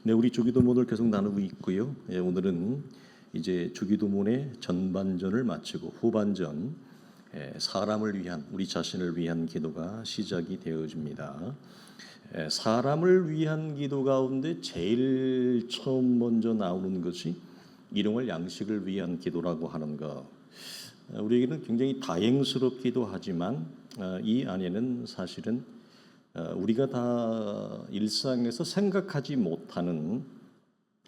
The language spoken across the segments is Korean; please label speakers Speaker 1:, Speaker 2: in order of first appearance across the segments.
Speaker 1: 네, 우리 주기도문을 계속 나누고 있고요. 오늘은 이제 주기도문의 전반전을 마치고 후반전, 사람을 위한, 우리 자신을 위한 기도가 시작이 되어집니다. 사람을 위한 기도 가운데 제일 처음 먼저 나오는 것이 일용할 양식을 위한 기도라고 하는 것. 우리에게는 굉장히 다행스럽기도 하지만 이 안에는 사실은 우리가 다 일상에서 생각하지 못하는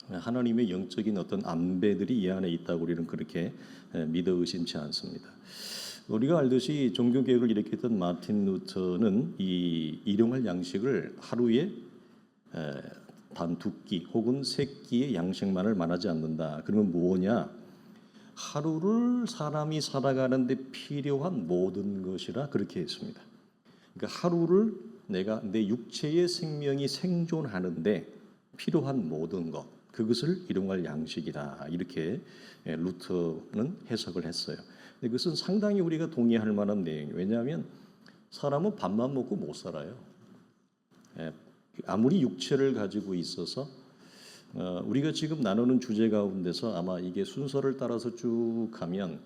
Speaker 1: 하나님의 영적인 어떤 안배들이 이 안에 있다고 우리는 그렇게 믿어 의심치 않습니다. 우리가 알듯이 종교개혁을 일으켰던 마틴 루터는 이 일용할 양식을 하루에 단 2끼 혹은 3끼의 양식만을 말하지 않는다. 그러면 뭐냐? 하루를 사람이 살아가는데 필요한 모든 것이라 그렇게 했습니다. 그러니까 하루를 내가 내 육체의 생명이 생존하는데 필요한 모든 것, 그것을 일용할 양식이다. 이렇게 루터는 해석을 했어요. 근데 그것은 상당히 우리가 동의할 만한 내용이에요. 왜냐하면 사람은 밥만 먹고 못 살아요. 아무리 육체를 가지고 있어서 우리가 지금 나누는 주제 가운데서 아마 이게 순서를 따라서 쭉 가면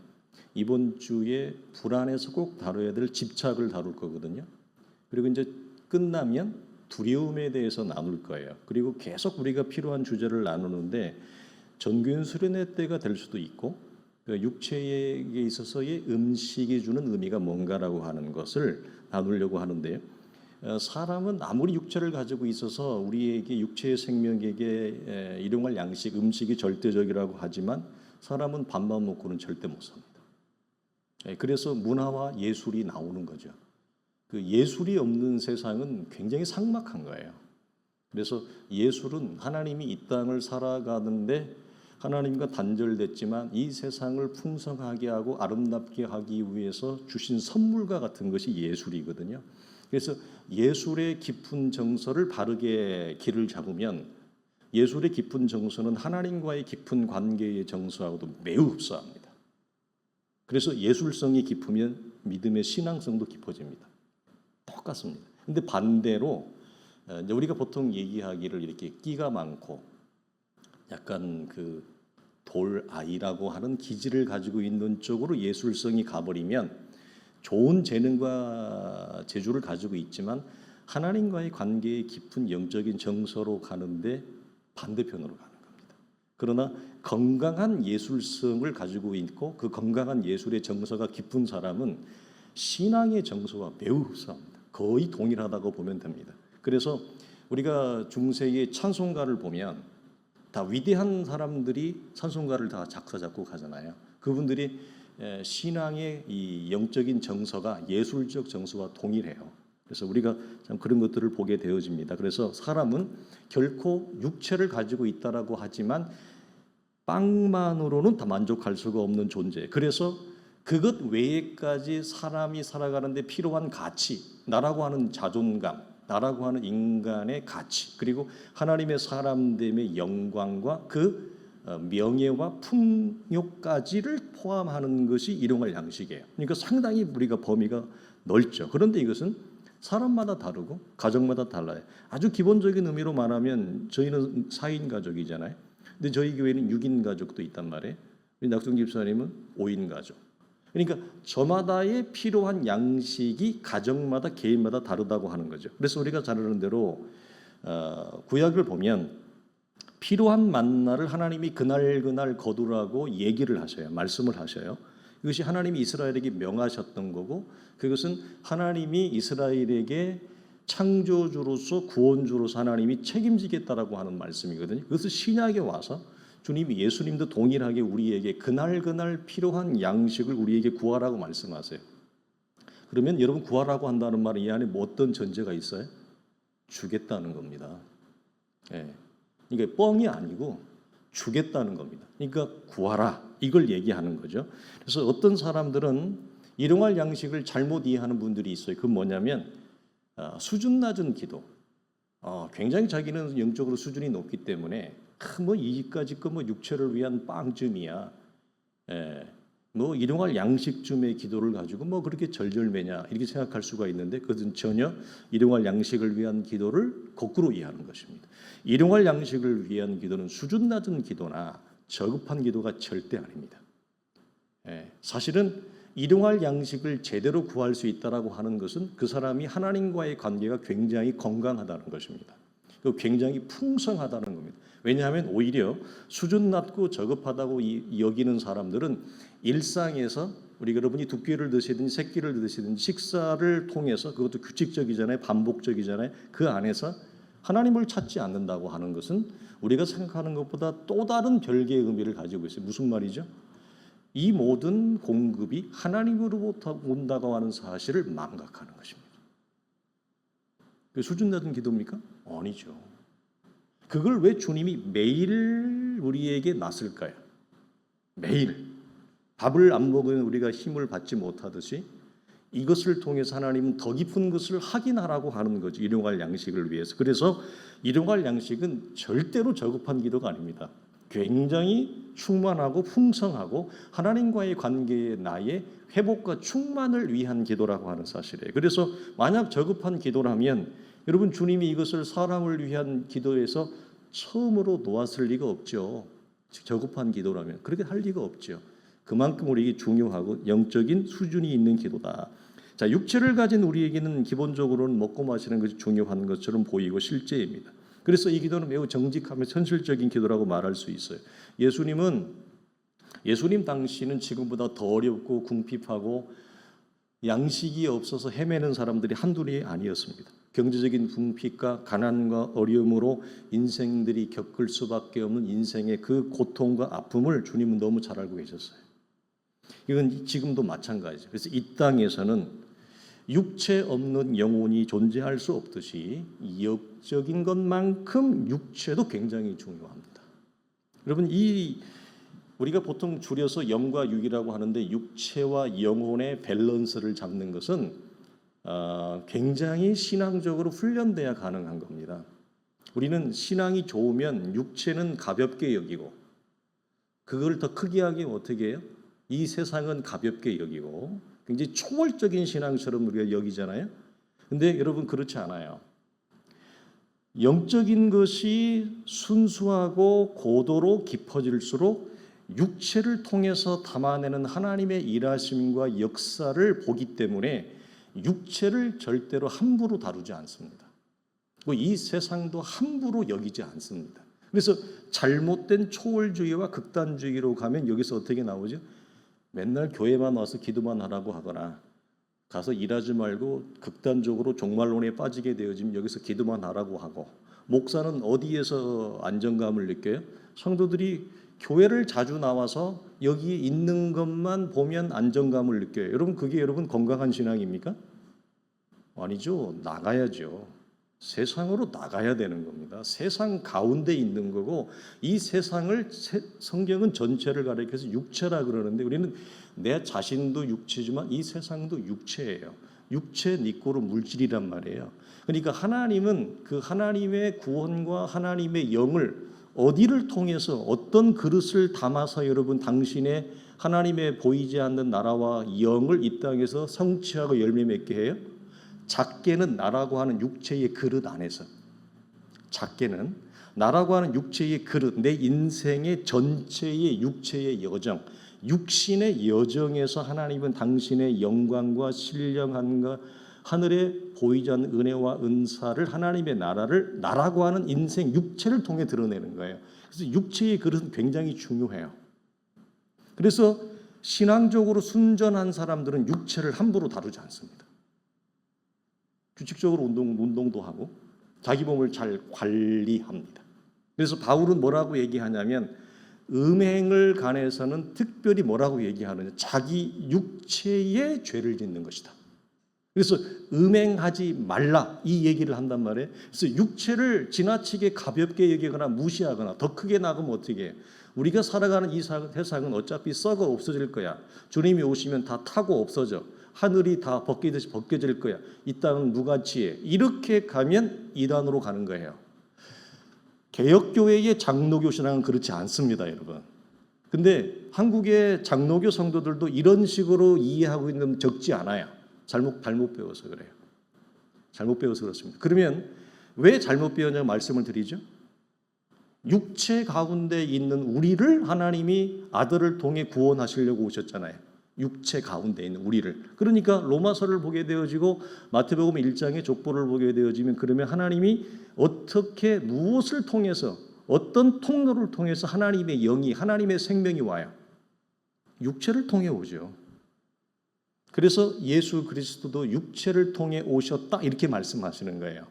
Speaker 1: 이번 주에 불안해서 꼭 다뤄야 될 집착을 다룰 거거든요. 그리고 이제 끝나면 두려움에 대해서 나눌 거예요. 그리고 계속 우리가 필요한 주제를 나누는데 전교연 수련회 때가 될 수도 있고 육체에 있어서의 음식이 주는 의미가 뭔가라고 하는 것을 나누려고 하는데요. 사람은 아무리 육체를 가지고 있어서 우리에게 육체의 생명에게 일용할 양식, 음식이 절대적이라고 하지만 사람은 밥만 먹고는 절대 못 삽니다. 그래서 문화와 예술이 나오는 거죠. 그 예술이 없는 세상은 굉장히 삭막한 거예요. 그래서 예술은 하나님이 이 땅을 살아가는데 하나님과 단절됐지만 이 세상을 풍성하게 하고 아름답게 하기 위해서 주신 선물과 같은 것이 예술이거든요. 그래서 예술의 깊은 정서를 바르게 길을 잡으면 예술의 깊은 정서는 하나님과의 깊은 관계의 정서하고도 매우 흡사합니다. 그래서 예술성이 깊으면 믿음의 신앙성도 깊어집니다. 똑같습니다. 근데 반대로 우리가 보통 얘기하기를 이렇게 끼가 많고 약간 그 돌아이라고 하는 기질을 가지고 있는 쪽으로 예술성이 가버리면 좋은 재능과 재주를 가지고 있지만 하나님과의 관계의 깊은 영적인 정서로 가는데 반대편으로 가는 겁니다. 그러나 건강한 예술성을 가지고 있고 그 건강한 예술의 정서가 깊은 사람은 신앙의 정서와 매우 흡사합니다. 거의 동일하다고 보면 됩니다. 그래서 우리가 중세의 찬송가를 보면 다 위대한 사람들이 찬송가를 다 작사 작곡하잖아요. 그분들이 신앙의 이 영적인 정서가 예술적 정서와 동일해요. 그래서 우리가 참 그런 것들을 보게 되어집니다. 그래서 사람은 결코 육체를 가지고 있다라고 하지만 빵만으로는 다 만족할 수가 없는 존재. 그래서 그것 외에까지 사람이 살아가는데 필요한 가치, 나라고 하는 자존감, 나라고 하는 인간의 가치, 그리고 하나님의 사람됨의 영광과 그 명예와 풍요까지를 포함하는 것이 일용할 양식이에요. 그러니까 상당히 우리가 범위가 넓죠. 그런데 이것은 사람마다 다르고 가정마다 달라요. 아주 기본적인 의미로 말하면 저희는 4인 가족이잖아요. 근데 저희 교회는 6인 가족도 있단 말이에요. 낙성 집사님은 5인 가족. 그러니까 저마다의 필요한 양식이 가정마다 개인마다 다르다고 하는 거죠. 그래서 우리가 잘 아는 대로 구약을 보면 필요한 만나를 하나님이 그날 거두라고 얘기를 하셔요. 말씀을 하셔요. 이것이 하나님이 이스라엘에게 명하셨던 거고 그것은 하나님이 이스라엘에게 창조주로서 구원주로서 하나님이 책임지겠다라고 하는 말씀이거든요. 그것을 신약에 와서 주님이 예수님도 동일하게 우리에게 그날 필요한 양식을 우리에게 구하라고 말씀하세요. 그러면 여러분 구하라고 한다는 말은 이 안에 뭐 어떤 전제가 있어요? 주겠다는 겁니다. 그러니까 뻥이 아니고 주겠다는 겁니다. 그러니까 구하라 이걸 얘기하는 거죠. 그래서 어떤 사람들은 일용할 양식을 잘못 이해하는 분들이 있어요. 그건 뭐냐면 수준 낮은 기도. 굉장히 자기는 영적으로 수준이 높기 때문에 뭐 이까짓 거 뭐 육체를 위한 빵쯤이야. 뭐 일용할 양식쯤의 기도를 가지고 뭐 그렇게 절절매냐 이렇게 생각할 수가 있는데 그것은 전혀 일용할 양식을 위한 기도를 거꾸로 이해하는 것입니다. 일용할 양식을 위한 기도는 수준 낮은 기도나 저급한 기도가 절대 아닙니다. 사실은 일용할 양식을 제대로 구할 수 있다라고 하는 것은 그 사람이 하나님과의 관계가 굉장히 건강하다는 것입니다. 굉장히 풍성하다는 겁니다. 왜냐하면 오히려 수준 낮고 저급하다고 여기는 사람들은 일상에서 우리 여러분이 두 끼를 드시든지 세 끼를 드시든지 식사를 통해서 그것도 규칙적이잖아요. 반복적이잖아요. 그 안에서 하나님을 찾지 않는다고 하는 것은 우리가 생각하는 것보다 또 다른 별개의 의미를 가지고 있어요. 무슨 말이죠? 이 모든 공급이 하나님으로부터 온다고 하는 사실을 망각하는 것입니다. 그 수준 낮은 기도입니까? 아니죠. 그걸 왜 주님이 매일 우리에게 놨을까요? 매일 밥을 안 먹으면 우리가 힘을 받지 못하듯이 이것을 통해서 하나님은 더 깊은 것을 확인하라고 하는 거죠. 일용할 양식을 위해서. 그래서 일용할 양식은 절대로 저급한 기도가 아닙니다. 굉장히 충만하고 풍성하고 하나님과의 관계의 나의 회복과 충만을 위한 기도라고 하는 사실이에요. 그래서 만약 저급한 기도라면 여러분 주님이 이것을 사람을 위한 기도에서 처음으로 놓았을 리가 없죠. 저급한 기도라면 그렇게 할 리가 없죠. 그만큼 우리에게 중요하고 영적인 수준이 있는 기도다. 자, 육체를 가진 우리에게는 기본적으로는 먹고 마시는 것이 중요한 것처럼 보이고 실제입니다. 그래서 이 기도는 매우 정직하며 현실적인 기도라고 말할 수 있어요. 예수님 당시는 지금보다 더 어렵고 궁핍하고 양식이 없어서 헤매는 사람들이 한둘이 아니었습니다. 경제적인 궁핍과 가난과 어려움으로 인생들이 겪을 수밖에 없는 인생의 그 고통과 아픔을 주님은 너무 잘 알고 계셨어요. 이건 지금도 마찬가지죠. 그래서 이 땅에서는 육체 없는 영혼이 존재할 수 없듯이 영적인 것만큼 육체도 굉장히 중요합니다. 여러분 우리가 보통 줄여서 영과 육이라고 하는데 육체와 영혼의 밸런스를 잡는 것은 굉장히 신앙적으로 훈련돼야 가능한 겁니다. 우리는 신앙이 좋으면 육체는 가볍게 여기고 그걸 더 크게 하기 어떻게 해요? 이 세상은 가볍게 여기고 굉장히 초월적인 신앙처럼 우리가 여기잖아요. 근데 여러분 그렇지 않아요. 영적인 것이 순수하고 고도로 깊어질수록 육체를 통해서 담아내는 하나님의 일하심과 역사를 보기 때문에 육체를 절대로 함부로 다루지 않습니다. 이 세상도 함부로 여기지 않습니다. 그래서 잘못된 초월주의와 극단주의로 가면 여기서 어떻게 나오죠? 맨날 교회만 와서 기도만 하라고 하거나 가서 일하지 말고 극단적으로 종말론에 빠지게 되어지면 여기서 기도만 하라고 하고 목사는 어디에서 안정감을 느껴요? 성도들이 교회를 자주 나와서 여기 있는 것만 보면 안정감을 느껴요. 여러분 그게 여러분 건강한 신앙입니까? 아니죠. 나가야죠. 세상으로 나가야 되는 겁니다. 세상 가운데 있는 거고 이 세상을 성경은 전체를 가리켜서 육체라 그러는데 우리는 내 자신도 육체지만 이 세상도 육체예요. 육체 니꼬로 물질이란 말이에요. 그러니까 하나님은 그 하나님의 구원과 하나님의 영을 어디를 통해서 어떤 그릇을 담아서 여러분 당신의 하나님의 보이지 않는 나라와 영을 이 땅에서 성취하고 열매 맺게 해요? 작게는 나라고 하는 육체의 그릇 안에서 작게는 나라고 하는 육체의 그릇 내 인생의 전체의 육체의 여정 육신의 여정에서 하나님은 당신의 영광과 신령함과 하늘에 보이지 않는 은혜와 은사를 하나님의 나라를 나라고 하는 인생 육체를 통해 드러내는 거예요. 그래서 육체의 그릇은 굉장히 중요해요. 그래서 신앙적으로 순전한 사람들은 육체를 함부로 다루지 않습니다. 규칙적으로 운동도 하고 자기 몸을 잘 관리합니다. 그래서 바울은 뭐라고 얘기하냐면 음행을 관해서는 특별히 뭐라고 얘기하느냐 자기 육체의 죄를 짓는 것이다. 그래서 음행하지 말라 이 얘기를 한단 말이에요. 그래서 육체를 지나치게 가볍게 여기거나 무시하거나 더 크게 나가면 어떻게 해요? 우리가 살아가는 이 세상은 어차피 썩어 없어질 거야. 주님이 오시면 다 타고 없어져. 하늘이 다 벗기듯이 벗겨질 거야. 이 땅은 무가치해. 이렇게 가면 이단으로 가는 거예요. 개혁교회의 장로교 신앙은 그렇지 않습니다, 여러분. 근데 한국의 장로교 성도들도 이런 식으로 이해하고 있는 적지 않아요. 잘못 배워서 그래요. 잘못 배워서 그렇습니다. 그러면 왜 잘못 배웠냐고 말씀을 드리죠. 육체 가운데 있는 우리를 하나님이 아들을 통해 구원하시려고 오셨잖아요. 육체 가운데 있는 우리를. 그러니까 로마서를 보게 되어지고 마태복음 1장의 족보를 보게 되어지면 그러면 하나님이 어떻게 무엇을 통해서 어떤 통로를 통해서 하나님의 영이 하나님의 생명이 와요. 육체를 통해 오죠. 그래서 예수 그리스도도 육체를 통해 오셨다 이렇게 말씀하시는 거예요.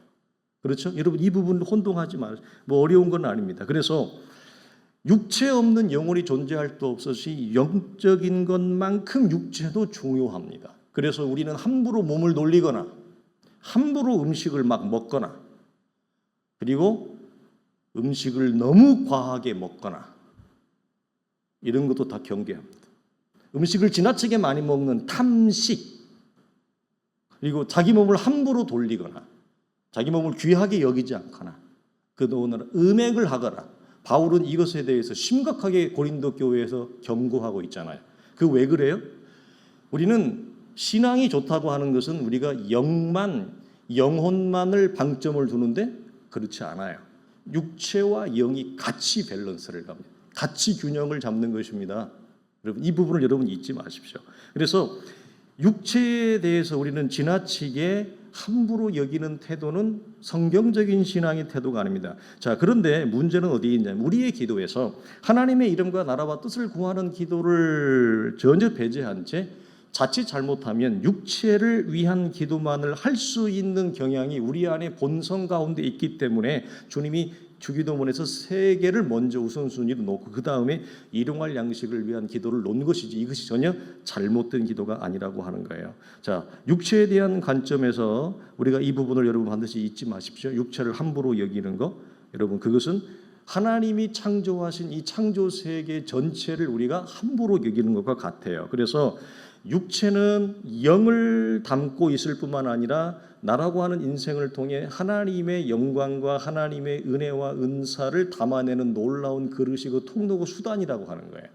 Speaker 1: 그렇죠? 여러분 이 부분 혼동하지 마세요. 뭐 어려운 건 아닙니다. 그래서 육체 없는 영혼이 존재할 수 없으시 영적인 것만큼 육체도 중요합니다. 그래서 우리는 함부로 몸을 놀리거나 함부로 음식을 막 먹거나 그리고 음식을 너무 과하게 먹거나 이런 것도 다 경계합니다. 음식을 지나치게 많이 먹는 탐식 그리고 자기 몸을 함부로 돌리거나 자기 몸을 귀하게 여기지 않거나 그동안 음행을 하거나 바울은 이것에 대해서 심각하게 고린도 교회에서 경고하고 있잖아요. 그 왜 그래요? 우리는 신앙이 좋다고 하는 것은 우리가 영혼만을 방점을 두는데 그렇지 않아요. 육체와 영이 같이 밸런스를 갑니다. 같이 균형을 잡는 것입니다. 여러분 이 부분을 여러분 잊지 마십시오. 그래서 육체에 대해서 우리는 지나치게 함부로 여기는 태도는 성경적인 신앙의 태도가 아닙니다. 자, 그런데 문제는 어디에 있냐면 우리의 기도에서 하나님의 이름과 나라와 뜻을 구하는 기도를 전혀 배제한 채 자칫 잘못하면 육체를 위한 기도만을 할 수 있는 경향이 우리 안에 본성 가운데 있기 때문에 주님이 주기도문에서 3개를 먼저 우선순위로 놓고 그 다음에 일용할 양식을 위한 기도를 놓은 것이지 이것이 전혀 잘못된 기도가 아니라고 하는 거예요. 자, 육체에 대한 관점에서 우리가 이 부분을 여러분 반드시 잊지 마십시오. 육체를 함부로 여기는 거, 여러분 그것은 하나님이 창조하신 이 창조 세계 전체를 우리가 함부로 여기는 것과 같아요. 그래서 육체는 영을 담고 있을 뿐만 아니라 나라고 하는 인생을 통해 하나님의 영광과 하나님의 은혜와 은사를 담아내는 놀라운 그릇이고 통로고 수단이라고 하는 거예요.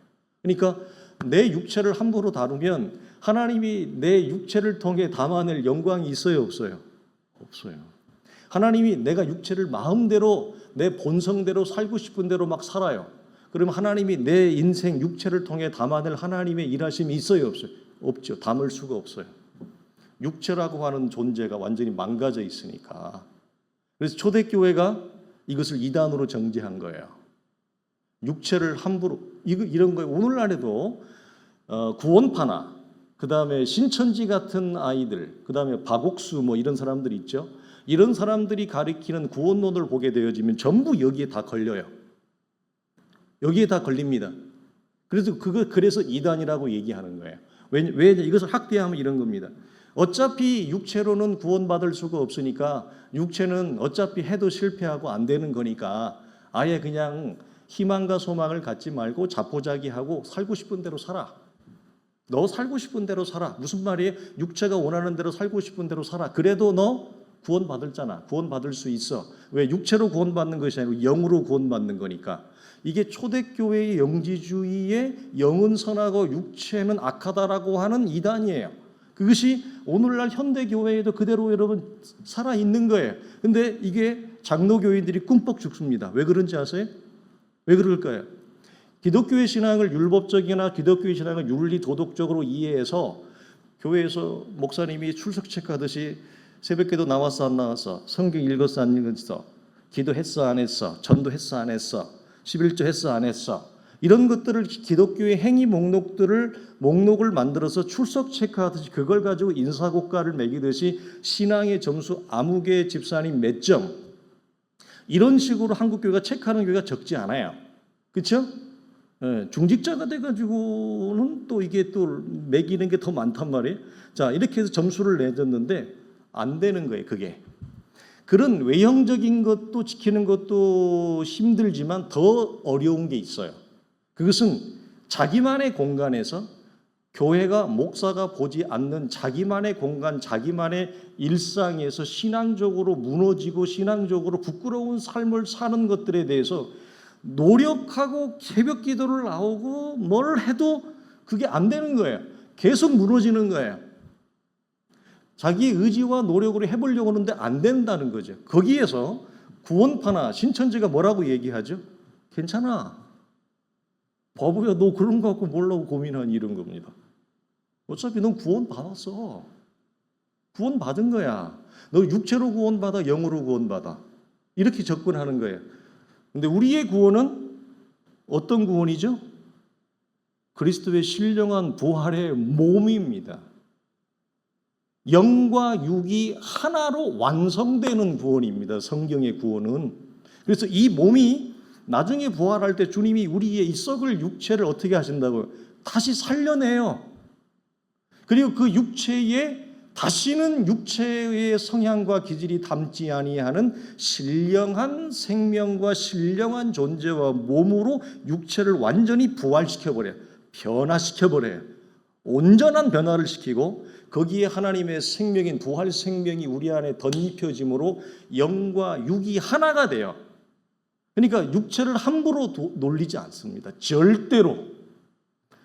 Speaker 1: 그러니까 내 육체를 함부로 다루면 하나님이 내 육체를 통해 담아낼 영광이 있어요, 없어요? 없어요. 하나님이 내가 육체를 마음대로 내 본성대로 살고 싶은 대로 막 살아요. 그러면 하나님이 내 인생 육체를 통해 담아낼 하나님의 일하심이 있어요, 없어요? 없죠. 담을 수가 없어요. 육체라고 하는 존재가 완전히 망가져 있으니까. 그래서 초대교회가 이것을 이단으로 정죄한 거예요. 육체를 함부로 이런 거예요. 오늘날에도 구원파나 그 다음에 신천지 같은 아이들, 그 다음에 박옥수 뭐 이런 사람들이 있죠. 이런 사람들이 가리키는 구원론을 보게 되어지면 전부 여기에 다 걸려요. 여기에 다 걸립니다. 그래서 이단이라고 얘기하는 거예요. 왜 이것을 학대하면 이런 겁니다. 어차피 육체로는 구원받을 수가 없으니까 육체는 어차피 해도 실패하고 안 되는 거니까 아예 그냥 희망과 소망을 갖지 말고 자포자기하고 살고 싶은 대로 살아. 너 살고 싶은 대로 살아. 무슨 말이에요? 육체가 원하는 대로 살고 싶은 대로 살아. 그래도 너 구원받을잖아. 구원받을 수 있어. 왜? 육체로 구원받는 것이 아니고 영으로 구원받는 거니까. 이게 초대교회의 영지주의의 영은 선하고 육체는 악하다라고 하는 이단이에요. 그것이 오늘날 현대교회에도 그대로 여러분 살아있는 거예요. 근데 이게 장로교인들이 꿈뻑 죽습니다. 왜 그런지 아세요? 왜 그럴까요? 기독교의 신앙을 율법적이나 기독교의 신앙을 윤리 도덕적으로 이해해서 교회에서 목사님이 출석 체크하듯이 새벽기도 나왔어 안 나왔어, 성경 읽었어 안 읽었어, 기도했어 안 했어, 전도했어 안 했어, 11조 했어 안 했어, 이런 것들을 기독교의 행위 목록을 만들어서 출석 체크하듯이 그걸 가지고 인사고과를 매기듯이 신앙의 점수 아무개 집사님 몇 점, 이런 식으로 한국교회가 체크하는 교회가 적지 않아요. 그렇죠? 중직자가 돼가지고는 또 이게 또 매기는 게 더 많단 말이에요. 자, 이렇게 해서 점수를 내줬는데 안 되는 거예요. 그게 그런 외형적인 것도 지키는 것도 힘들지만 더 어려운 게 있어요. 그것은 자기만의 공간에서 교회가 목사가 보지 않는 자기만의 공간, 자기만의 일상에서 신앙적으로 무너지고 신앙적으로 부끄러운 삶을 사는 것들에 대해서 노력하고 새벽 기도를 나오고 뭘 해도 그게 안 되는 거예요. 계속 무너지는 거예요. 자기 의지와 노력으로 해보려고 하는데 안 된다는 거죠. 거기에서 구원파나 신천지가 뭐라고 얘기하죠? 괜찮아. 바보야, 너 그런 거 갖고 뭐라고 고민하니, 이런 겁니다. 어차피 넌 구원 받았어. 구원 받은 거야. 너 육체로 구원 받아, 영으로 구원 받아. 이렇게 접근하는 거예요. 근데 우리의 구원은 어떤 구원이죠? 그리스도의 신령한 부활의 몸입니다. 영과 육이 하나로 완성되는 구원입니다. 성경의 구원은. 그래서 이 몸이 나중에 부활할 때 주님이 우리의 이 썩을 육체를 어떻게 하신다고요? 다시 살려내요. 그리고 그 육체에 다시는 육체의 성향과 기질이 담지 아니하는 신령한 생명과 신령한 존재와 몸으로 육체를 완전히 부활시켜버려요. 변화시켜버려요. 온전한 변화를 시키고 거기에 하나님의 생명인 부활 생명이 우리 안에 덧입혀짐으로 영과 육이 하나가 돼요. 그러니까 육체를 함부로 놀리지 않습니다. 절대로.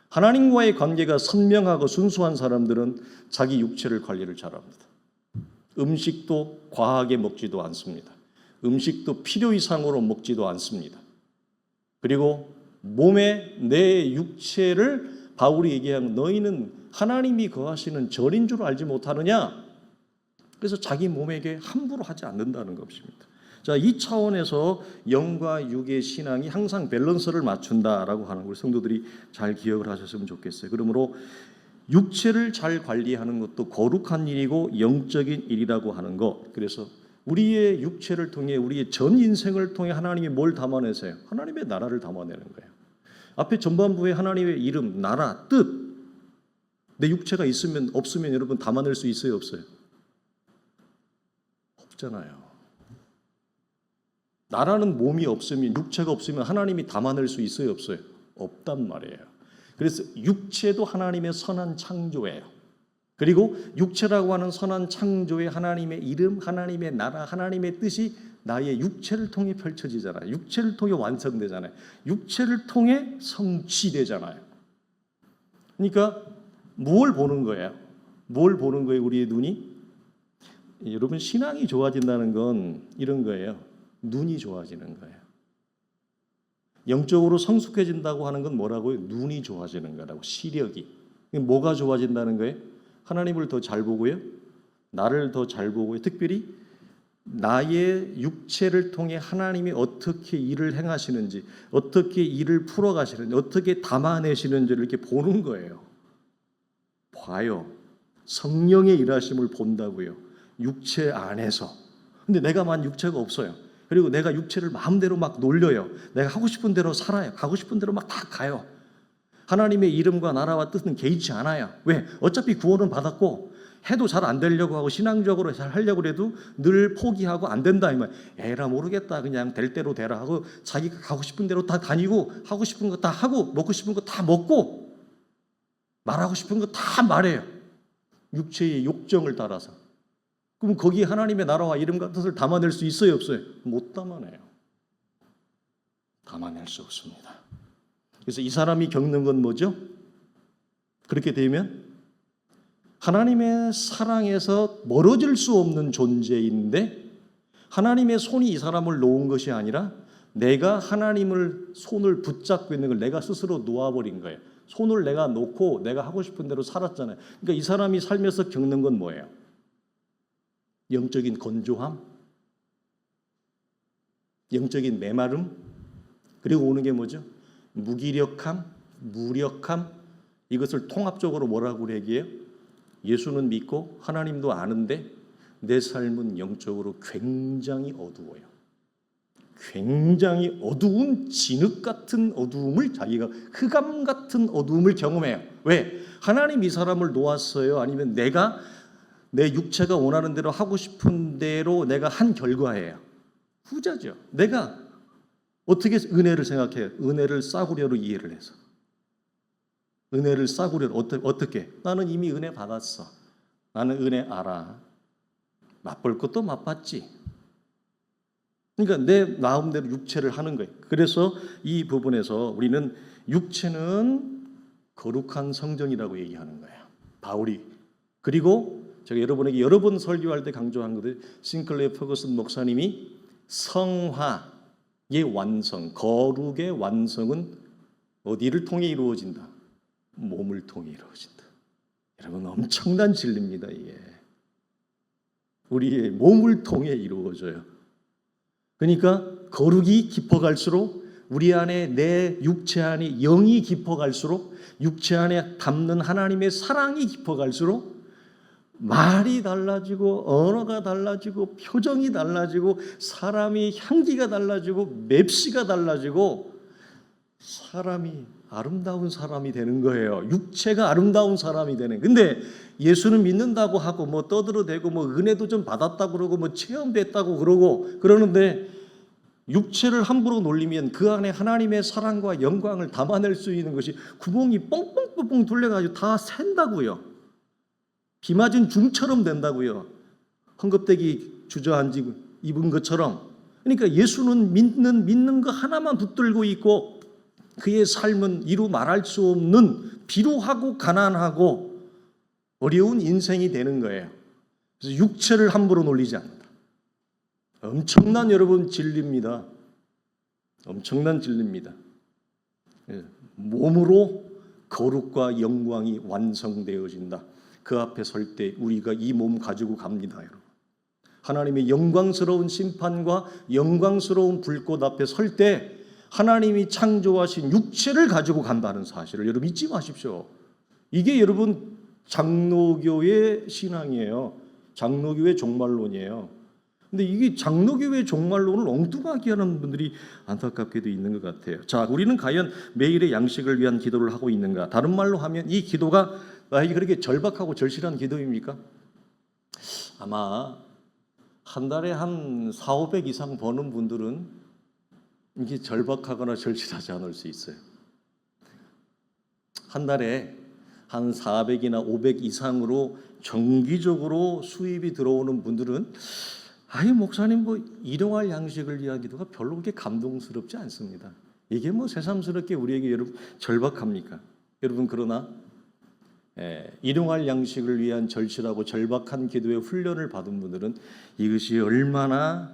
Speaker 1: 하나님과의 관계가 선명하고 순수한 사람들은 자기 육체를 관리를 잘합니다. 음식도 과하게 먹지도 않습니다. 음식도 필요 이상으로 먹지도 않습니다. 그리고 몸에 내 육체를 바울이 얘기하는 너희는 하나님이 거하시는 절인 줄 알지 못하느냐? 그래서 자기 몸에게 함부로 하지 않는다는 것입니다. 자, 이 차원에서 영과 육의 신앙이 항상 밸런스를 맞춘다라고 하는 걸 성도들이 잘 기억을 하셨으면 좋겠어요. 그러므로 육체를 잘 관리하는 것도 거룩한 일이고 영적인 일이라고 하는 것. 그래서 우리의 육체를 통해 우리의 전 인생을 통해 하나님이 뭘 담아내세요? 하나님의 나라를 담아내는 거예요. 앞에 전반부에 하나님의 이름, 나라, 뜻. 내 육체가 있으면 없으면 여러분 담아낼 수 있어요, 없어요? 없잖아요. 나라는 몸이 없으면, 육체가 없으면 하나님이 담아낼 수 있어요, 없어요? 없단 말이에요. 그래서 육체도 하나님의 선한 창조예요. 그리고 육체라고 하는 선한 창조에 하나님의 이름, 하나님의 나라, 하나님의 뜻이 나의 육체를 통해 펼쳐지잖아요. 육체를 통해 완성되잖아요. 육체를 통해 성취되잖아요. 그러니까 뭘 보는 거예요? 뭘 보는 거예요, 우리의 눈이? 여러분, 신앙이 좋아진다는 건 이런 거예요. 눈이 좋아지는 거예요. 영적으로 성숙해진다고 하는 건 뭐라고요? 눈이 좋아지는 거라고, 시력이. 뭐가 좋아진다는 거예요? 하나님을 더 잘 보고요. 나를 더 잘 보고요. 특별히 나의 육체를 통해 하나님이 어떻게 일을 행하시는지, 어떻게 일을 풀어가시는지, 어떻게 담아내시는지를 이렇게 보는 거예요. 봐요. 성령의 일하심을 본다고요. 육체 안에서. 근데 내가 만 육체가 없어요. 그리고 내가 육체를 마음대로 막 놀려요. 내가 하고 싶은 대로 살아요. 가고 싶은 대로 막 다 가요. 하나님의 이름과 나라와 뜻은 개의치 않아요. 왜? 어차피 구원은 받았고 해도 잘 안 되려고 하고 신앙적으로 잘 하려고 해도 늘 포기하고 안 된다. 이말 에라 모르겠다. 그냥 될 대로 되라 하고 자기가 가고 싶은 대로 다 다니고 하고 싶은 거 다 하고 먹고 싶은 거 다 먹고 말하고 싶은 거 다 말해요. 육체의 욕정을 따라서. 그럼 거기에 하나님의 나라와 이름과 뜻을 담아낼 수 있어요, 없어요? 못 담아내요. 담아낼 수 없습니다. 그래서 이 사람이 겪는 건 뭐죠? 그렇게 되면 하나님의 사랑에서 멀어질 수 없는 존재인데 하나님의 손이 이 사람을 놓은 것이 아니라 내가 하나님을 손을 붙잡고 있는 걸 내가 스스로 놓아버린 거예요. 손을 내가 놓고 내가 하고 싶은 대로 살았잖아요. 그러니까 이 사람이 살면서 겪는 건 뭐예요? 영적인 건조함, 영적인 메마름, 그리고 오는 게 뭐죠? 무기력함, 무력함. 이것을 통합적으로 뭐라고 얘기해요? 예수는 믿고 하나님도 아는데 내 삶은 영적으로 굉장히 어두워요. 굉장히 어두운 진흙 같은 어두움을 자기가 흑암 같은 어두움을 경험해요. 왜? 하나님 이 사람을 놓았어요? 아니면 내가 내 육체가 원하는 대로 하고 싶은 대로 내가 한 결과예요? 후자죠. 내가 어떻게 은혜를 생각해요? 은혜를 싸구려로 이해를 해서. 은혜를 싸구려로 어떻게? 나는 이미 은혜 받았어. 나는 은혜 알아. 맛볼 것도 맛봤지. 그러니까 내 마음대로 육체를 하는 거예요. 그래서 이 부분에서 우리는 육체는 거룩한 성전이라고 얘기하는 거예요, 바울이. 그리고 제가 여러분에게 여러 번 설교할 때 강조한 것들, 싱클레어 퍼거슨 목사님이 성화의 완성, 거룩의 완성은 어디를 통해 이루어진다? 몸을 통해 이루어진다. 여러분, 엄청난 진리입니다. 이게 우리의 몸을 통해 이루어져요. 그러니까 거룩이 깊어갈수록 우리 안에, 내 육체 안에 영이 깊어갈수록, 육체 안에 담는 하나님의 사랑이 깊어갈수록 말이 달라지고 언어가 달라지고 표정이 달라지고 사람이 향기가 달라지고 맵시가 달라지고 사람이 아름다운 사람이 되는 거예요. 육체가 아름다운 사람이 되는. 근데 예수는 믿는다고 하고 뭐 떠들어대고 뭐 은혜도 좀 받았다고 그러고 뭐 체험됐다고 그러고 그러는데 육체를 함부로 놀리면 그 안에 하나님의 사랑과 영광을 담아낼 수 있는 것이 구멍이 뻥뻥뻥뻥 뚫려가지고 다 샌다고요. 비 맞은 중처럼 된다고요. 헝겊대기 주저앉아 입은 것처럼. 그러니까 예수는 믿는 거 하나만 붙들고 있고 그의 삶은 이루 말할 수 없는 비루하고 가난하고 어려운 인생이 되는 거예요. 그래서 육체를 함부로 놀리지 않는다. 엄청난 여러분 진리입니다. 엄청난 진리입니다. 몸으로 거룩과 영광이 완성되어진다. 그 앞에 설 때 우리가 이 몸 가지고 갑니다, 여러분. 하나님의 영광스러운 심판과 영광스러운 불꽃 앞에 설 때 하나님이 창조하신 육체를 가지고 간다는 사실을 여러분 잊지 마십시오. 이게 여러분 장로교의 신앙이에요. 장로교의 종말론이에요. 근데 이게 장로교의 종말론을 엉뚱하게 하는 분들이 안타깝게도 있는 것 같아요. 자, 우리는 과연 매일의 양식을 위한 기도를 하고 있는가? 다른 말로 하면 이 기도가 나에게 그렇게 절박하고 절실한 기도입니까? 아마 한 달에 한 400, 500 이상 버는 분들은 이게 절박하거나 절실하지 않을 수 있어요. 한 달에 한 400이나 500 이상으로 정기적으로 수입이 들어오는 분들은 아니 목사님 뭐 일용할 양식을 위한 기도가 별로 그렇게 감동스럽지 않습니다. 이게 뭐 새삼스럽게 우리에게 여러분 절박합니까? 여러분 그러나 일용할 양식을 위한 절실하고 절박한 기도의 훈련을 받은 분들은 이것이 얼마나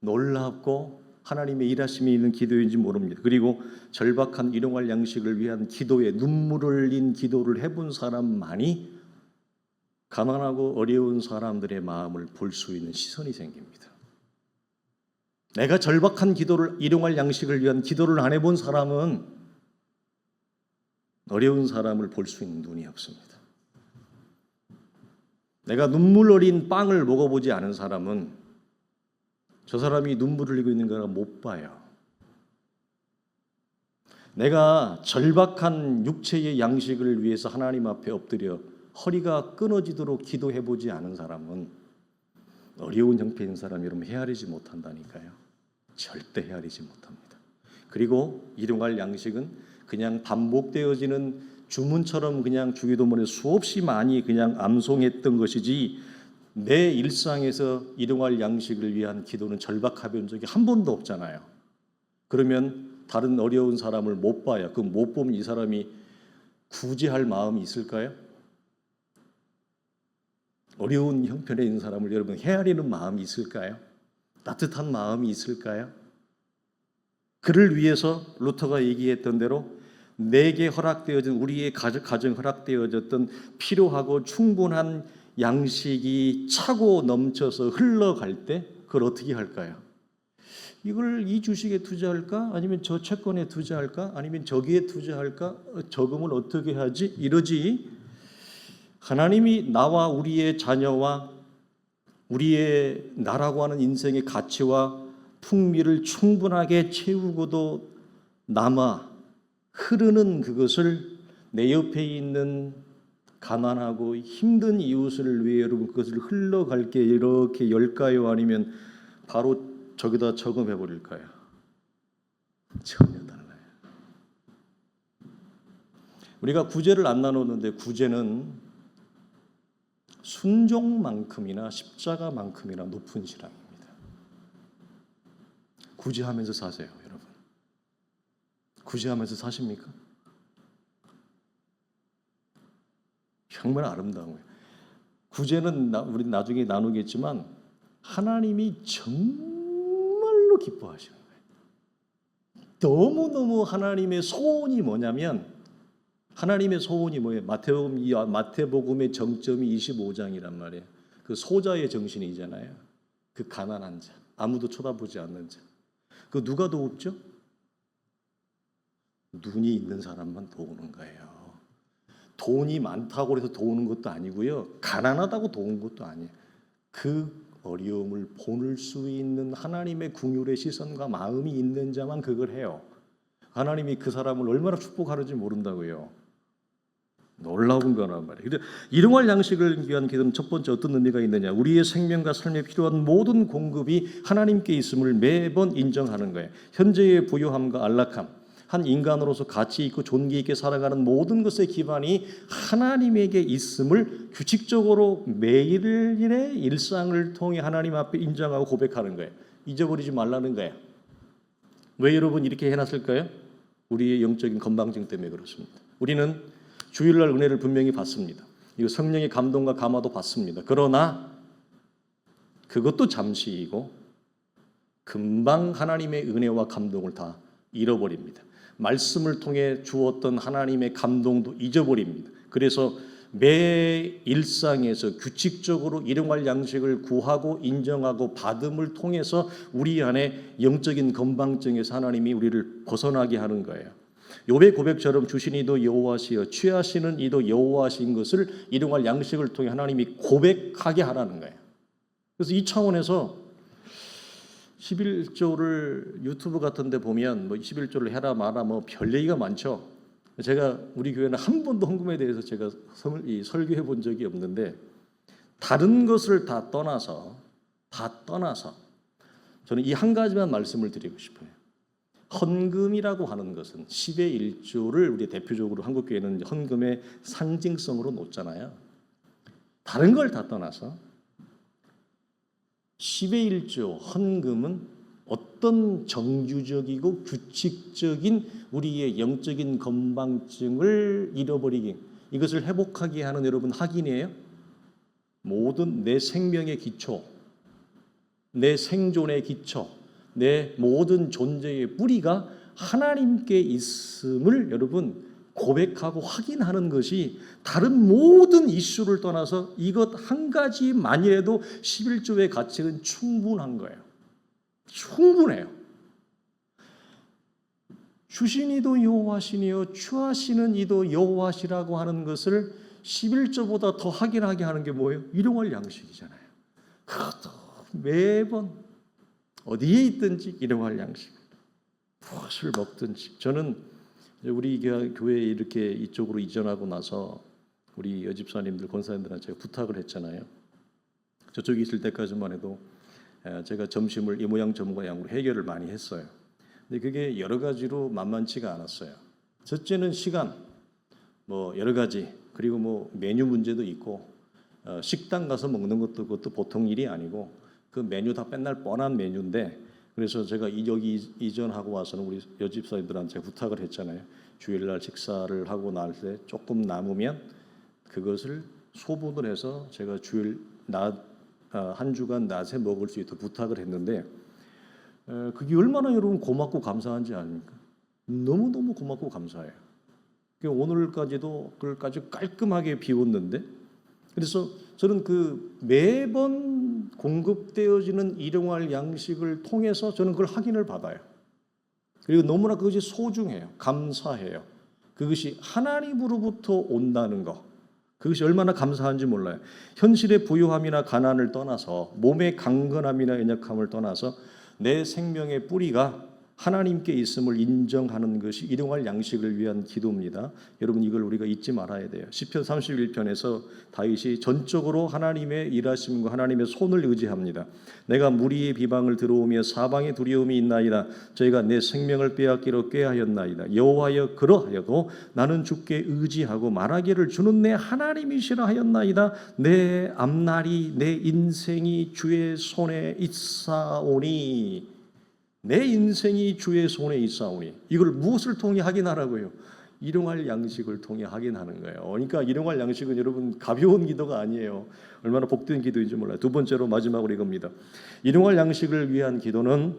Speaker 1: 놀랍고 하나님의 일하심이 있는 기도인지 모릅니다. 그리고 절박한 일용할 양식을 위한 기도에 눈물을 흘린 기도를 해본 사람만이 가난하고 어려운 사람들의 마음을 볼 수 있는 시선이 생깁니다. 내가 절박한 기도를, 일용할 양식을 위한 기도를 안 해본 사람은 어려운 사람을 볼 수 있는 눈이 없습니다. 내가 눈물 어린 빵을 먹어보지 않은 사람은 저 사람이 눈물 흘리고 있는 거를 못 봐요. 내가 절박한 육체의 양식을 위해서 하나님 앞에 엎드려 허리가 끊어지도록 기도해보지 않은 사람은 어려운 형편인 사람 여러분 헤아리지 못한다니까요. 절대 헤아리지 못합니다. 그리고 일용할 양식은 그냥 반복되어지는 주문처럼 그냥 주기도문에 수없이 많이 그냥 암송했던 것이지 내 일상에서 일용할 양식을 위한 기도는 절박해 본 적이 한 번도 없잖아요. 그러면 다른 어려운 사람을 못 봐요. 그 못 보면 이 사람이 구제할 마음이 있을까요? 어려운 형편에 있는 사람을 여러분 헤아리는 마음이 있을까요? 따뜻한 마음이 있을까요? 그를 위해서 루터가 얘기했던 대로 내게 허락되어진 우리의 가정 허락되어졌던 필요하고 충분한 양식이 차고 넘쳐서 흘러갈 때 그걸 어떻게 할까요? 이걸 이 주식에 투자할까? 아니면 저 채권에 투자할까? 아니면 저기에 투자할까? 저금을 어떻게 하지? 이러지. 하나님이 나와 우리의 자녀와 우리의 나라고 하는 인생의 가치와 풍미를 충분하게 채우고도 남아 흐르는 그것을 내 옆에 있는 가난하고 힘든 이웃을 위해 여러분 그것을 흘러갈게 이렇게 열까요? 아니면 바로 저기다 저금해 버릴까요? 전혀 달라요. 우리가 구제를 안 나누는데 구제는 순종만큼이나 십자가만큼이나 높은 신앙입니다. 구제하면서 사세요, 여러분. 구제하면서 사십니까? 정말 아름다운 거예요. 구제는 우리 나중에 나누겠지만 하나님이 정말로 기뻐하시는 거예요. 너무너무 하나님의 소원이 뭐냐면, 하나님의 소원이 뭐예요? 마태복음의 정점이 25장이란 말이에요. 그 소자의 정신이잖아요. 그 가난한 자, 아무도 쳐다보지 않는 자. 그 누가 돕죠? 눈이 있는 사람만 도우는 거예요. 돈이 많다고 해서 도우는 것도 아니고요. 가난하다고 도우는 것도 아니에요. 그 어려움을 보는 수 있는 하나님의 긍휼의 시선과 마음이 있는 자만 그걸 해요. 하나님이 그 사람을 얼마나 축복하는지 모른다고요. 놀라운 거란 말이에요. 근데 일용할 양식을 위한 기도는 첫 번째 어떤 의미가 있느냐? 우리의 생명과 삶에 필요한 모든 공급이 하나님께 있음을 매번 인정하는 거예요. 현재의 부유함과 안락함, 한 인간으로서 가치 있고 존귀 있게 살아가는 모든 것의 기반이 하나님에게 있음을 규칙적으로 매일의 일상을 통해 하나님 앞에 인정하고 고백하는 거예요. 잊어버리지 말라는 거예요. 왜 여러분 이렇게 해놨을까요? 우리의 영적인 건방증 때문에 그렇습니다. 우리는 주일날 은혜를 분명히 받습니다. 이거 성령의 감동과 감화도 받습니다. 그러나 그것도 잠시이고 금방 하나님의 은혜와 감동을 다 잃어버립니다. 말씀을 통해 주었던 하나님의 감동도 잊어버립니다. 그래서 매 일상에서 규칙적으로 일용할 양식을 구하고 인정하고 받음을 통해서 우리 안에 영적인 건방증에서 하나님이 우리를 벗어나게 하는 거예요. 욥의 고백처럼 주신 이도 여호와시여 취하시는 이도 여호와신 것을 일용할 양식을 통해 하나님이 고백하게 하라는 거예요. 그래서 이 차원에서 11조를 유튜브 같은 데 보면 뭐 11조를 해라 마라 뭐 별 얘기가 많죠. 제가 우리 교회는 한 번도 헌금에 대해서 제가 설교해 본 적이 없는데 다른 것을 다 떠나서 저는 이 한 가지만 말씀을 드리고 싶어요. 헌금이라고 하는 것은 10의 1조를 우리 대표적으로 한국교회는 헌금의 상징성으로 놓잖아요. 다른 걸 다 떠나서 10의 1조 헌금은 어떤 정규적이고 규칙적인 우리의 영적인 건방증을 잃어버리기, 이것을 회복하게 하는 여러분 확인이에요. 모든 내 생명의 기초, 내 생존의 기초, 내 모든 존재의 뿌리가 하나님께 있음을 여러분 고백하고 확인하는 것이 다른 모든 이슈를 떠나서 이것 한 가지만이라도 11조의 가치는 충분한 거예요. 충분해요. 주신 이도 여호와시니요 취하시는 이도 여호와시라고 하는 것을 11조보다 더 확인하게 하는 게 뭐예요? 일용할 양식이잖아요. 그것도 매번 어디에 있든지 일용할 양식, 무엇을 먹든지. 저는 우리 교회에 이렇게 이쪽으로 이전하고 나서 우리 여집사님들, 권사님들한테 제가 부탁을 했잖아요. 저쪽에 있을 때까지만 해도 제가 점심을 이 모양 저 모양으로 해결을 많이 했어요. 근데 그게 여러 가지로 만만치가 않았어요. 첫째는 시간, 뭐 여러 가지, 그리고 뭐 메뉴 문제도 있고 식당 가서 먹는 것도 그것도 보통 일이 아니고 그 메뉴 다 맨날 뻔한 메뉴인데, 그래서 제가 여기 이전하고 와서는 우리 여집사님들한테 부탁을 했잖아요. 주일날 식사를 하고 날 때 조금 남으면 그것을 소분을 해서 제가 주일 한 주간 낮에 먹을 수 있도록 부탁을 했는데 그게 얼마나 여러분 고맙고 감사한지 아닙니까? 너무너무 고맙고 감사해요. 오늘까지도 그걸까지 깔끔하게 비웠는데, 그래서 저는 그 매번 공급되어지는 일용할 양식을 통해서 저는 그걸 확인을 받아요. 그리고 너무나 그것이 소중해요. 감사해요. 그것이 하나님으로부터 온다는 것, 그것이 얼마나 감사한지 몰라요. 현실의 부유함이나 가난을 떠나서, 몸의 강건함이나 연약함을 떠나서 내 생명의 뿌리가 하나님께 있음을 인정하는 것이 일용할 양식을 위한 기도입니다. 여러분 이걸 우리가 잊지 말아야 돼요. 시편 31편에서 다윗이 전적으로 하나님의 일하심과 하나님의 손을 의지합니다. 내가 무리의 비방을 들어오며 사방에 두려움이 있나이다. 저희가 내 생명을 빼앗기로 꾀하였나이다. 여호와여 그러하여도 나는 주께 의지하고 말하기를 주는 내 하나님이시라 하였나이다. 내 앞날이 내 인생이 주의 손에 있사오니 내 인생이 주의 손에 있사오니 이걸 무엇을 통해 확인하라고요? 일용할 양식을 통해 확인하는 거예요. 그러니까 일용할 양식은 여러분 가벼운 기도가 아니에요. 얼마나 복된 기도인지 몰라요. 두 번째로 마지막으로 이겁니다. 일용할 양식을 위한 기도는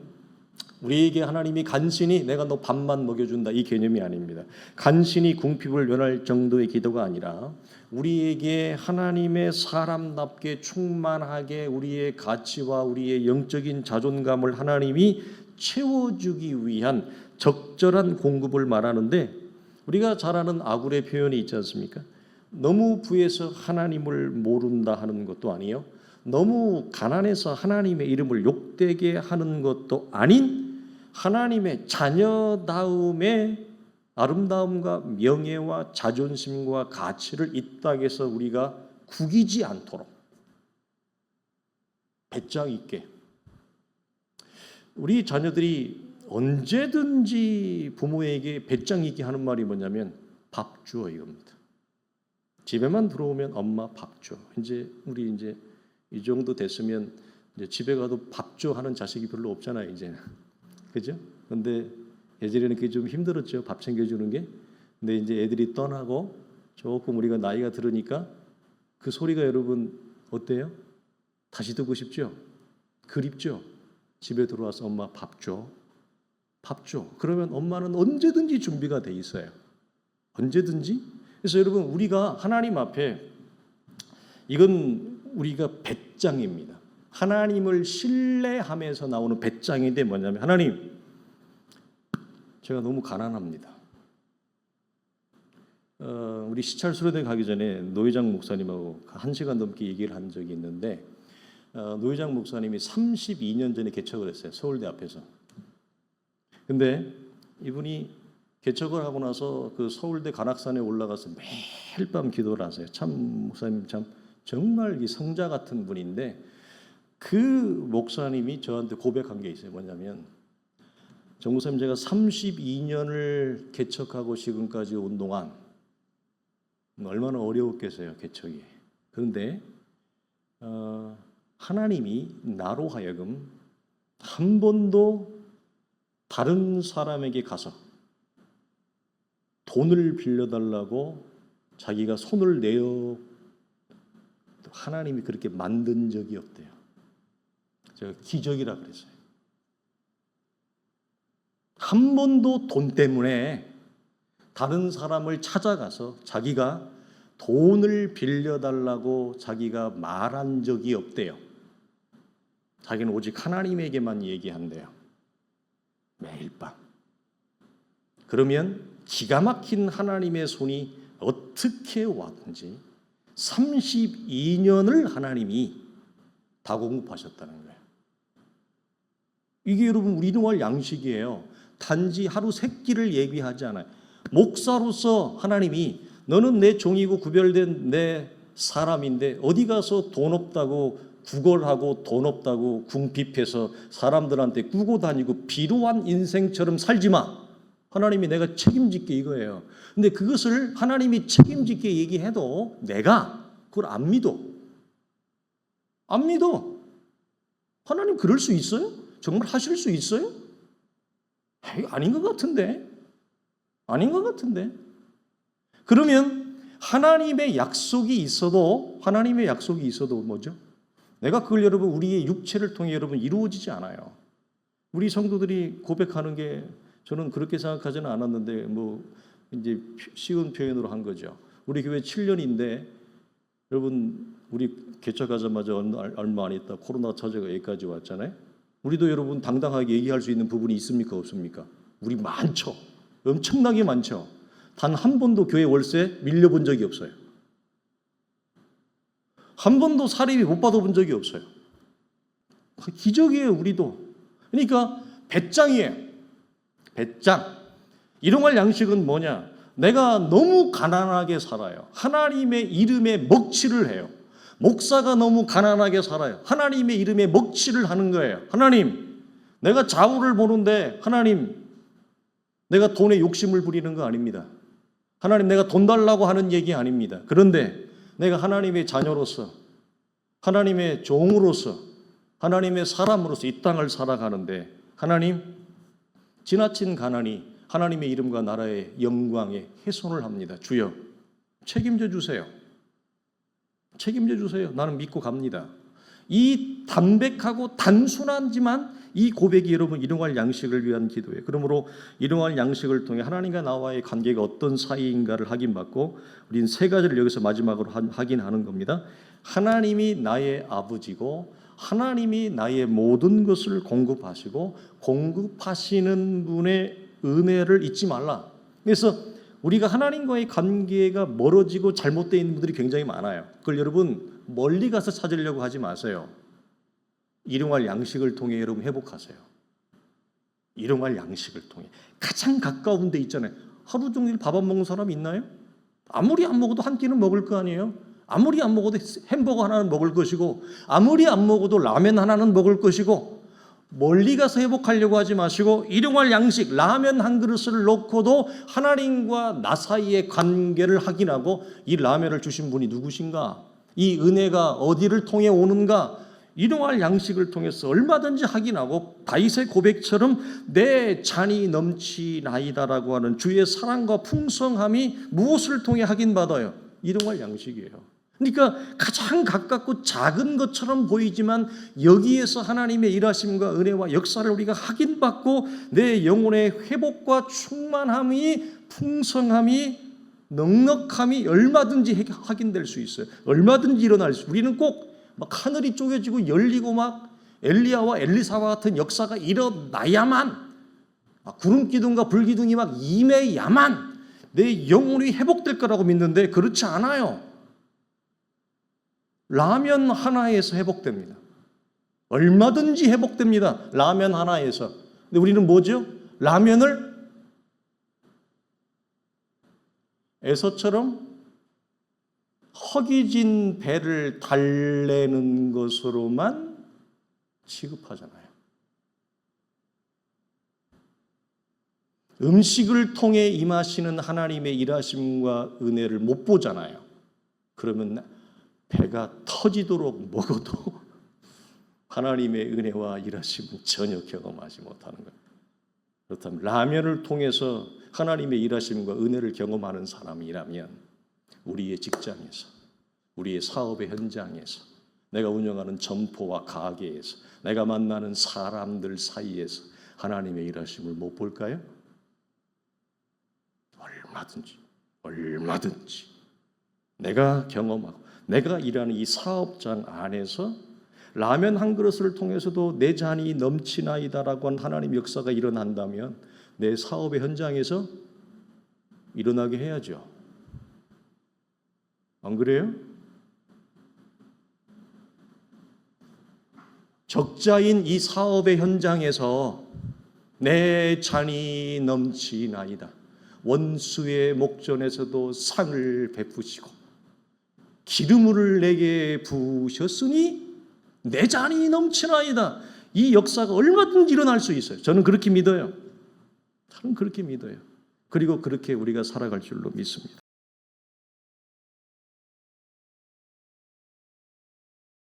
Speaker 1: 우리에게 하나님이 간신히 내가 너 밥만 먹여준다 이 개념이 아닙니다. 간신히 궁핍을 면할 정도의 기도가 아니라 우리에게 하나님의 사람답게 충만하게 우리의 가치와 우리의 영적인 자존감을 하나님이 채워주기 위한 적절한 공급을 말하는데, 우리가 잘 아는 아굴의 표현이 있지 않습니까? 너무 부해서 하나님을 모른다 하는 것도 아니요, 너무 가난해서 하나님의 이름을 욕되게 하는 것도 아닌 하나님의 자녀다움의 아름다움과 명예와 자존심과 가치를 이 땅에서 우리가 구기지 않도록 배짱 있게, 우리 자녀들이 언제든지 부모에게 배짱 있게 하는 말이 뭐냐면 밥 주어 이겁니다. 집에만 들어오면 엄마 밥 줘. 우리 이제 이 정도 됐으면 이제 집에 가도 밥 줘 하는 자식이 별로 없잖아요, 이제. 그죠? 근데 예전에는 그게 좀 힘들었죠, 밥 챙겨주는 게. 근데 이제 애들이 떠나고 조금 우리가 나이가 들으니까 그 소리가 여러분 어때요? 다시 듣고 싶죠? 그립죠? 집에 들어와서 엄마 밥 줘. 밥 줘. 그러면 엄마는 언제든지 준비가 돼 있어요. 언제든지. 그래서 여러분 우리가 하나님 앞에, 이건 우리가 배짱입니다. 하나님을 신뢰하면서 나오는 배짱인데 뭐냐면, 하나님 제가 너무 가난합니다. 우리 시찰 수련회 가기 전에 노회장 목사님하고 1시간 넘게 얘기를 한 적이 있는데, 노회장 목사님이 32년 전에 개척을 했어요, 서울대 앞에서. 근데 이분이 개척을 하고 나서 그 서울대 관악산에 올라가서 매일 밤 기도를 하세요. 참 목사님 참 정말 이 성자 같은 분인데, 그 목사님이 저한테 고백한 게 있어요. 뭐냐면, 정 목사님 제가 32년을 개척하고 지금까지 온 동안 얼마나 어려웠겠어요, 개척이. 그런데 하나님이 나로 하여금 한 번도 다른 사람에게 가서 돈을 빌려달라고 자기가 손을 내어 하나님이 그렇게 만든 적이 없대요. 제가 기적이라 그랬어요. 한 번도 돈 때문에 다른 사람을 찾아가서 자기가 돈을 빌려달라고 자기가 말한 적이 없대요. 자기는 오직 하나님에게만 얘기한대요, 매일 밤. 그러면 기가 막힌 하나님의 손이 어떻게 왔는지 32년을 하나님이 다 공급하셨다는 거예요. 이게 여러분 우리 일용할 양식이에요. 단지 하루 세 끼를 예비하지 않아요. 목사로서 하나님이 너는 내 종이고 구별된 내 사람인데 어디 가서 돈 없다고 구걸하고 돈 없다고 궁핍해서 사람들한테 꾸고 다니고 비루한 인생처럼 살지 마. 하나님이 내가 책임질게 이거예요. 근데 그것을 하나님이 책임질게 얘기해도 내가 그걸 안 믿어. 안 믿어. 하나님 그럴 수 있어요? 정말 하실 수 있어요? 아닌 것 같은데. 아닌 것 같은데. 그러면 하나님의 약속이 있어도 뭐죠? 내가 그걸 여러분 우리의 육체를 통해 여러분 이루어지지 않아요. 우리 성도들이 고백하는 게 저는 그렇게 생각하지는 않았는데 뭐 이제 쉬운 표현으로 한 거죠. 우리 교회 7년인데 여러분 우리 개척하자마자 얼마 안 있다 코로나 터져가 여기까지 왔잖아요. 우리도 여러분 당당하게 얘기할 수 있는 부분이 있습니까 없습니까? 우리 많죠. 엄청나게 많죠. 단 한 번도 교회 월세 밀려본 적이 없어요. 한 번도 사례비 못 받아본 적이 없어요. 기적이에요, 우리도. 그러니까 배짱이에요. 배짱. 일용할 양식은 뭐냐? 내가 너무 가난하게 살아요. 하나님의 이름에 먹칠을 해요. 목사가 너무 가난하게 살아요. 하나님의 이름에 먹칠을 하는 거예요. 하나님, 내가 좌우를 보는데 하나님, 내가 돈에 욕심을 부리는 거 아닙니다. 하나님, 내가 돈 달라고 하는 얘기 아닙니다. 그런데 내가 하나님의 자녀로서, 하나님의 종으로서, 하나님의 사람으로서 이 땅을 살아가는데 하나님, 지나친 가난이 하나님의 이름과 나라의 영광에 훼손을 합니다. 주여, 책임져 주세요. 책임져 주세요. 나는 믿고 갑니다. 이 담백하고 단순하지만 이 고백이 여러분 일용할 양식을 위한 기도예요. 그러므로 일용할 양식을 통해 하나님과 나와의 관계가 어떤 사이인가를 확인받고 우리는 세 가지를 여기서 마지막으로 확인하는 겁니다. 하나님이 나의 아버지고 하나님이 나의 모든 것을 공급하시고 공급하시는 분의 은혜를 잊지 말라. 그래서 우리가 하나님과의 관계가 멀어지고 잘못되어 있는 분들이 굉장히 많아요. 그걸 여러분 멀리 가서 찾으려고 하지 마세요. 일용할 양식을 통해 여러분 회복하세요. 일용할 양식을 통해 가장 가까운 데 있잖아요. 하루 종일 밥 안 먹는 사람 있나요? 아무리 안 먹어도 한 끼는 먹을 거 아니에요? 아무리 안 먹어도 햄버거 하나는 먹을 것이고 아무리 안 먹어도 라면 하나는 먹을 것이고 멀리 가서 회복하려고 하지 마시고 일용할 양식 라면 한 그릇을 놓고도 하나님과 나 사이의 관계를 확인하고 이 라면을 주신 분이 누구신가? 이 은혜가 어디를 통해 오는가? 일용할 양식을 통해서 얼마든지 확인하고 다윗의 고백처럼 내 잔이 넘치나이다라고 하는 주의 사랑과 풍성함이 무엇을 통해 확인받아요? 일용할 양식이에요. 그러니까 가장 가깝고 작은 것처럼 보이지만 여기에서 하나님의 일하심과 은혜와 역사를 우리가 확인받고 내 영혼의 회복과 충만함이 풍성함이 넉넉함이 얼마든지 확인될 수 있어요. 얼마든지 일어날 수. 우리는 꼭 막 하늘이 쪼개지고 열리고 막 엘리야와 엘리사와 같은 역사가 일어나야만 구름 기둥과 불 기둥이 막 임해야만 내 영혼이 회복될 거라고 믿는데 그렇지 않아요. 라면 하나에서 회복됩니다. 얼마든지 회복됩니다. 라면 하나에서. 근데 우리는 뭐죠? 라면을 에서처럼 허기진 배를 달래는 것으로만 취급하잖아요. 음식을 통해 임하시는 하나님의 일하심과 은혜를 못 보잖아요. 그러면 배가 터지도록 먹어도 하나님의 은혜와 일하심은 전혀 경험하지 못하는 거예요. 그렇다면 라면을 통해서 하나님의 일하심과 은혜를 경험하는 사람이라면 우리의 직장에서, 우리의 사업의 현장에서, 내가 운영하는 점포와 가게에서, 내가 만나는 사람들 사이에서 하나님의 일하심을 못 볼까요? 얼마든지 내가 경험하고 내가 일하는 이 사업장 안에서 라면 한 그릇을 통해서도 내 잔이 넘치나이다라고 한 하나님 역사가 일어난다면 내 사업의 현장에서 일어나게 해야죠. 안 그래요? 적자인 이 사업의 현장에서 내 잔이 넘치나이다. 원수의 목전에서도 상을 베푸시고 기름을 내게 부으셨으니 내 잔이 넘치나이다. 이 역사가 얼마든지 일어날 수 있어요. 저는 그렇게 믿어요. 그리고 그렇게 우리가 살아갈 줄로 믿습니다.